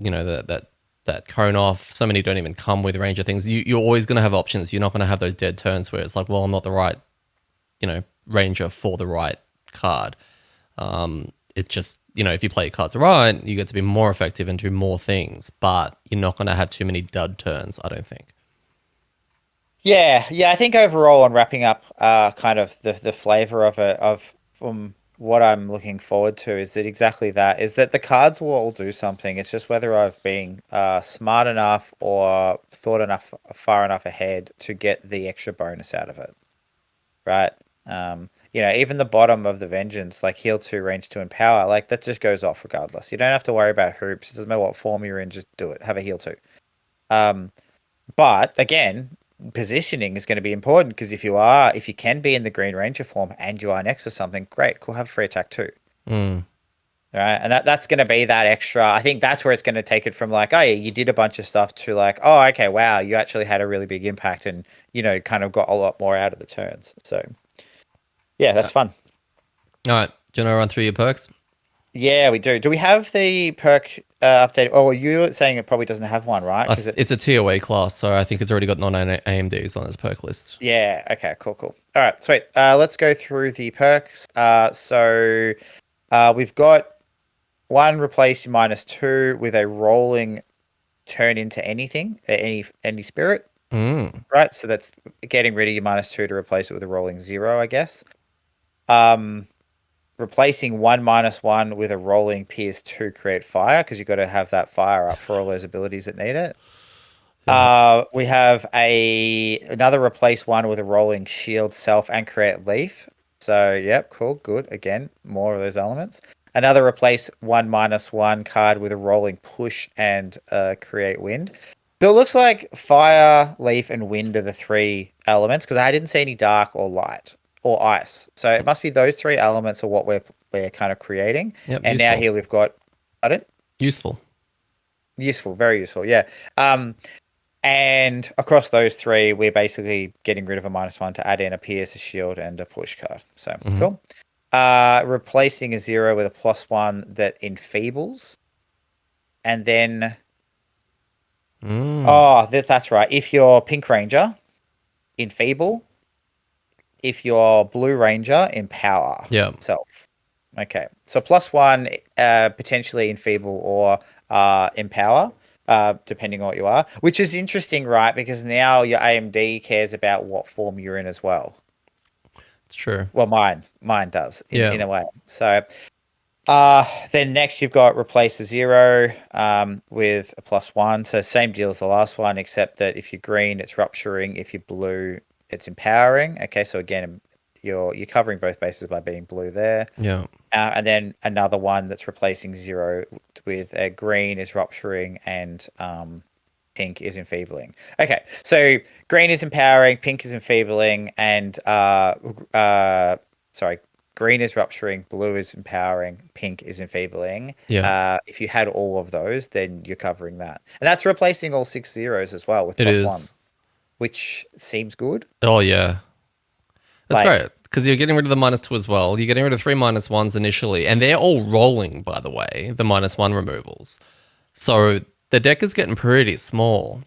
that cone off. So many don't even come with ranger things. You're always going to have options. You're not going to have those dead turns where it's like, well, I'm not the right ranger for the right card. It's just, if you play your cards right, you get to be more effective and do more things, but you're not going to have too many dud turns, I don't think.
Yeah, I think overall on wrapping up kind of the flavor of it, from what I'm looking forward to is that the cards will all do something. It's just whether I've been smart enough or thought enough far enough ahead to get the extra bonus out of it, right? Even the bottom of the Vengeance, like heal 2, range 2, and power, like that just goes off regardless. You don't have to worry about hoops. It doesn't matter what form you're in, just do it. Have a heal 2. But again, positioning is going to be important because if you can be in the Green Ranger form and you are next to something, great, cool, have a free attack too.
Mm.
Right. And that's going to be that extra. I think that's where it's going to take it from like, oh, yeah, you did a bunch of stuff to like, oh, okay, wow, you actually had a really big impact and, kind of got a lot more out of the turns. So, yeah, that's fun.
All right. Do you want to run through your perks?
Yeah, we do. Do we have the perk update? Oh, you were saying it probably doesn't have one, right? Because
It's a TOA class, so I think it's already got non-AMDs on its perk list.
yeah, okay, cool. All right, sweet. Let's go through the perks. So we've got one replace -2 with a rolling turn into anything, any spirit,
Mm.
right? So that's getting rid of your -2 to replace it with a rolling 0, I guess. Um, Replacing 1 -1 with a rolling pierce 2 create fire because you've got to have that fire up for all those abilities that need it.
Yeah.
We have another replace 1 with a rolling shield self and create leaf. So yep, cool, good. Again, more of those elements. Another replace 1 -1 card with a rolling push and create wind. So it looks like fire, leaf, and wind are the 3 elements because I didn't see any dark or light or ice. So it must be those 3 elements are what we're kind of creating.
Yep.
And now
Useful.
here we've got, pardon?
Useful.
Useful, very useful, yeah. And across those 3, we're basically getting rid of a -1 to add in a pierce, a shield, and a push card. So
Mhm.
cool. Replacing a 0 with a +1 that enfeebles. And then, that's right. If you're Pink Ranger, enfeeble. If you're Blue Ranger, empower
Yeah.
self. Okay. So +1, potentially enfeeble or empower. Depending on what you are, which is interesting, right? Because now your AMD cares about what form you're in as well.
It's true.
Well, mine does in
Yeah.
a way. So, then next you've got replace a 0 with a +1. So same deal as the last one, except that if you're green, it's rupturing. If you're blue, it's empowering. Okay, so again, you're covering both bases by being blue there.
Yeah.
And then another one that's replacing 0 with a green is rupturing and pink is enfeebling. Okay, so green is empowering, pink is enfeebling, and sorry, green is rupturing, blue is empowering, pink is enfeebling.
Yeah.
If you had all of those, then you're covering that, and that's replacing all 6 zeros as well with
It
+1,
is.
which seems good.
Oh yeah. That's
Like,
great because you're getting rid of the -2 as well. You're getting rid of 3 -1s initially, and they're all rolling, by the way, the -1 removals. So the deck is getting pretty small.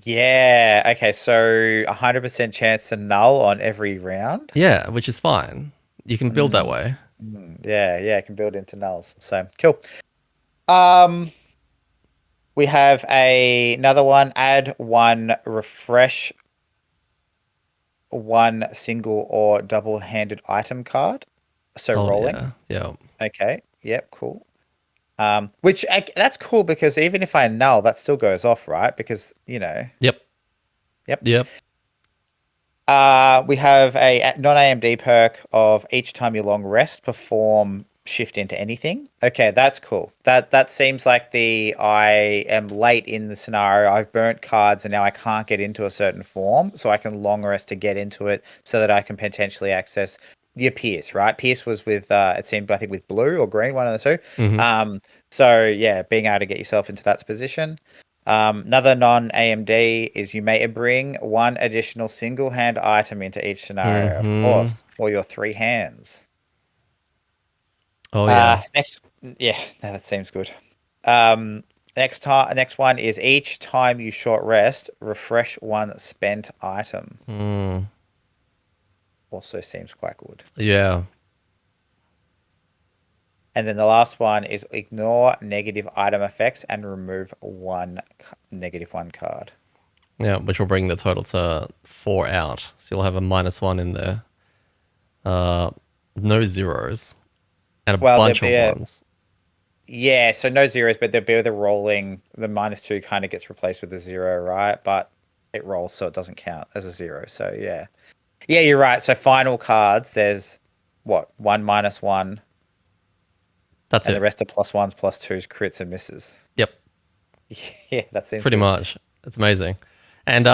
yeah, okay, so 100% chance to null on every round.
Yeah, which is fine. You can build that way.
Yeah, it can build into nulls. So cool. Um, we have another one. Add 1 refresh 1 single or double-handed item card. So
Oh
rolling.
yeah. Yeah.
Okay. Yep. Cool. Which that's cool because even if I null, that still goes off, right? Because
Yep.
Yep.
Yep.
We have a non-AMD perk of each time you long rest, perform shift into anything. Okay, that's cool. That seems like I am late in the scenario. I've burnt cards and now I can't get into a certain form, so I can long rest to get into it so that I can potentially access your Pierce, right? Pierce was with it seemed I think with blue or green, one of the 2.
Mm-hmm.
So yeah, being able to get yourself into that position. Another non-AMD is you may bring 1 additional single-hand item into each scenario, of
Mm-hmm.
course, for your 3 hands.
Oh yeah.
Next, yeah, that seems good. Next one is each time you short rest, refresh 1 spent item.
Mm.
Also seems quite good.
Yeah.
And then the last one is ignore negative item effects and remove 1 -1 card.
Yeah, which will bring the total to 4 out. So you'll have a -1 in there. No zeros. And a
Well, there'll
bunch
be
of ones.
yeah, so no zeros, but there'll be the rolling. The -2 kind of gets replaced with a 0, right? But it rolls, so it doesn't count as a 0. So yeah, you're right. So final cards, there's what 1 -1,
That's
and the
it.
rest are +1s, +2s, crits, and misses.
Yep.
Yeah, that seems
Pretty
good.
much. It's amazing. And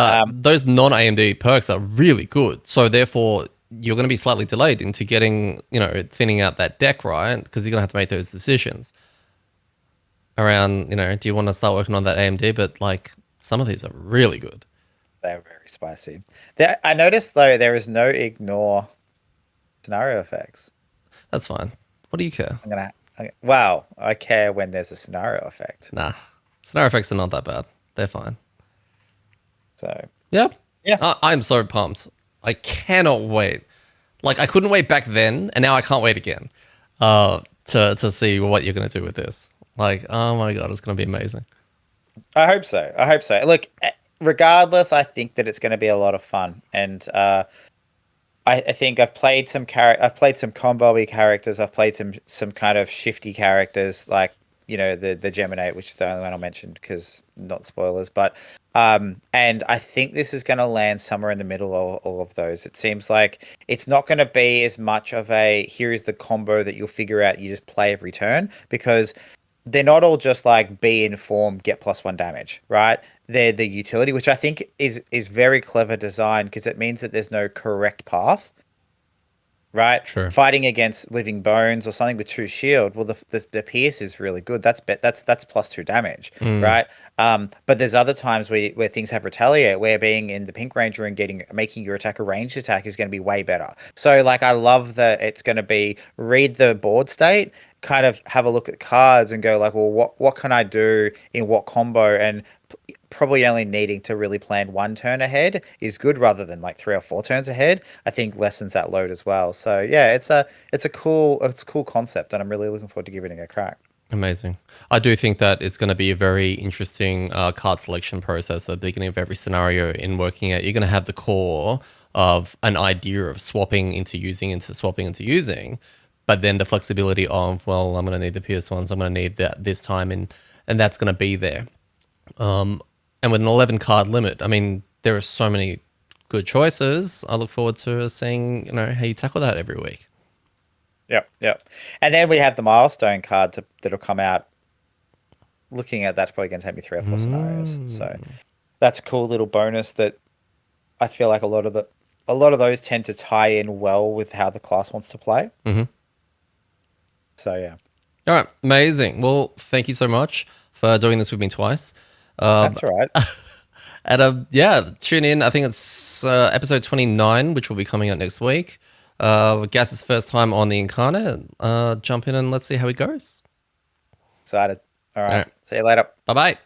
those non-AMD perks are really good. So therefore, you're going to be slightly delayed into getting, thinning out that deck, right? Because you're going to have to make those decisions around, do you want to start working on that AMD? But like some of these are really good.
They're very spicy. I noticed though there is no ignore scenario effects.
That's fine. What do you care?
Wow, I care when there's a scenario effect.
Nah, scenario effects are not that bad. They're fine.
So
Yep.
yeah,
I'm so pumped. I cannot wait. Like I couldn't wait back then, and now I can't wait again. To see what you're gonna do with this. Like, oh my god, it's gonna be amazing.
I hope so. I hope so. Look, regardless, I think that it's going to be a lot of fun, and I think I've played some I've played some combo-y characters. I've played some kind of shifty characters, like the Geminate, which is the only one I'll mention because not spoilers. But and I think this is going to land somewhere in the middle of all of those. It seems like it's not going to be as much of a here is the combo that you'll figure out. You just play every turn because they're not all just like be informed, get +1 damage, right? They're the utility, which I think is very clever design because it means that there's no correct path, right?
Sure.
Fighting against living bones or something with 2 shield, well, the pierce is really good. That's +2 damage, right? But there's other times where things have retaliate, where being in the Pink Ranger and making your attack a ranged attack is going to be way better. So like I love that it's going to be read the board state, kind of have a look at cards and go like, well, what can I do in what combo? And probably only needing to really plan 1 turn ahead is good rather than like 3 or 4 turns ahead. I think lessens that load as well. So yeah, it's a cool concept, and I'm really looking forward to giving it a crack.
Amazing. I do think that it's going to be a very interesting card selection process at the beginning of every scenario in working out. You're going to have the core of an idea of swapping into using, but then the flexibility of, well, I'm going to need the PS ones, I'm going to need that this time, and that's going to be there. And with an 11 card limit, I mean, there are so many good choices. I look forward to seeing, how you tackle that every week.
Yep. And then we have the milestone card that'll come out. Looking at that's probably going to take me 3 or 4 scenarios. So that's a cool little bonus that I feel like a lot of those tend to tie in well with how the class wants to play.
Mm-hmm.
So yeah.
All right, amazing. Well, thank you so much for doing this with me twice.
That's all right.
And tune in. I think it's episode 29, which will be coming out next week. Gaz's first time on the Incarnate. Jump in and let's see how it goes.
Excited. All right. See you later.
Bye-bye.